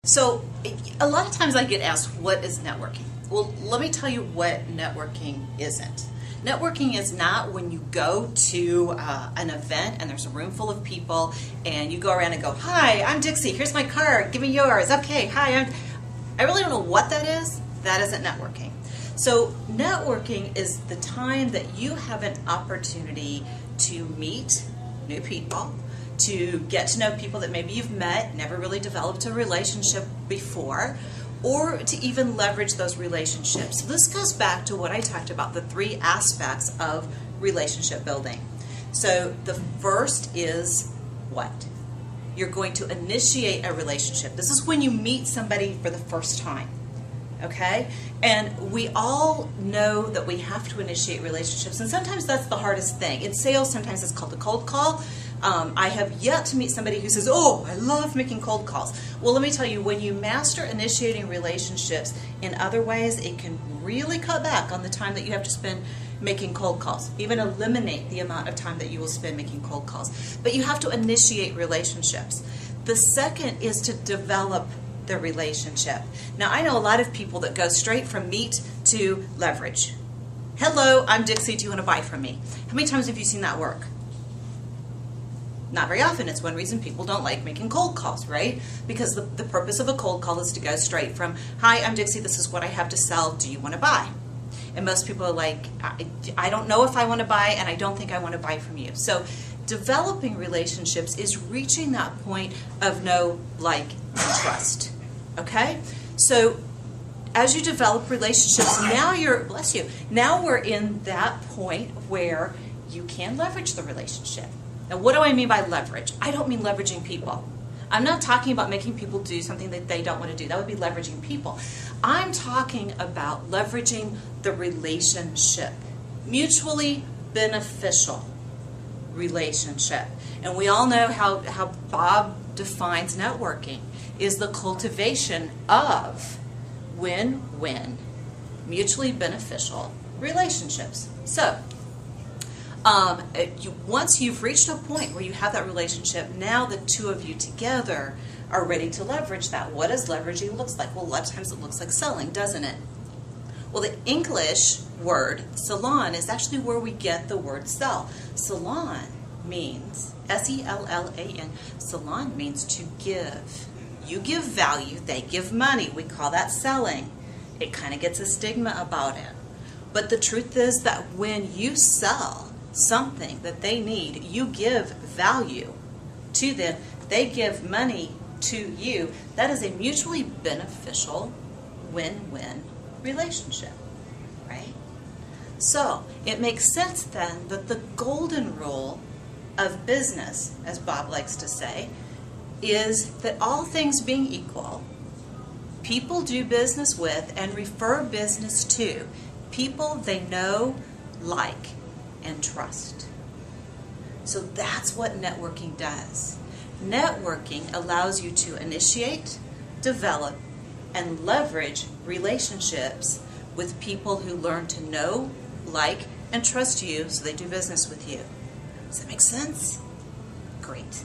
So a lot of times I get asked, what is networking? Well, let me tell you what networking isn't. Networking is not when you go to an event and there's a room full of people and you go around and go, hi, I'm Dixie, here's my card, give me yours. Okay, hi, I really don't know what that is. That isn't networking. So networking is the time that you have an opportunity to meet new people, to get to know people that maybe you've met, never really developed a relationship before, or to even leverage those relationships. So this goes back to what I talked about, the three aspects of relationship building. So the first is what? You're going to initiate a relationship. This is when you meet somebody for the first time. Okay? And we all know that we have to initiate relationships, and sometimes that's the hardest thing. In sales, sometimes it's called a cold call. I have yet to meet somebody who says, oh, I love making cold calls. Well, let me tell you, when you master initiating relationships in other ways, it can really cut back on the time that you have to spend making cold calls, even eliminate the amount of time that you will spend making cold calls. But you have to initiate relationships. The second is to develop the relationship. Now, I know a lot of people that go straight from meet to leverage. Hello, I'm Dixie, do you want to buy from me? How many times have you seen that work? Not very often. It's one reason people don't like making cold calls, right? Because the purpose of a cold call is to go straight from, hi, I'm Dixie, this is what I have to sell, do you want to buy? And most people are like, I don't know if I want to buy, and I don't think I want to buy from you. So developing relationships is reaching that point of know, like, and trust. Okay? So as you develop relationships, now now we're in that point where you can leverage the relationship. Now, what do I mean by leverage? I don't mean leveraging people. I'm not talking about making people do something that they don't want to do. That would be leveraging people. I'm talking about leveraging the relationship. Mutually beneficial relationship. And we all know how Bob defines networking is the cultivation of win-win, mutually beneficial relationships. So, once you've reached a point where you have that relationship, now the two of you together are ready to leverage that. What does leveraging look like? Well, a lot of times it looks like selling, doesn't it? Well, the English word salon is actually where we get the word sell. Salon means, S-E-L-L-A-N, salon means to give. You give value, they give money. We call that selling. It kind of gets a stigma about it. But the truth is that when you sell something that they need, you give value to them, they give money to you. That is a mutually beneficial win-win relationship, right? So it makes sense then that the golden rule of business, as Bob likes to say, is that all things being equal, people do business with and refer business to people they know, like, and trust. So that's what networking does. Networking allows you to initiate, develop, and leverage relationships with people who learn to know, like, and trust you so they do business with you. Does that make sense? Great.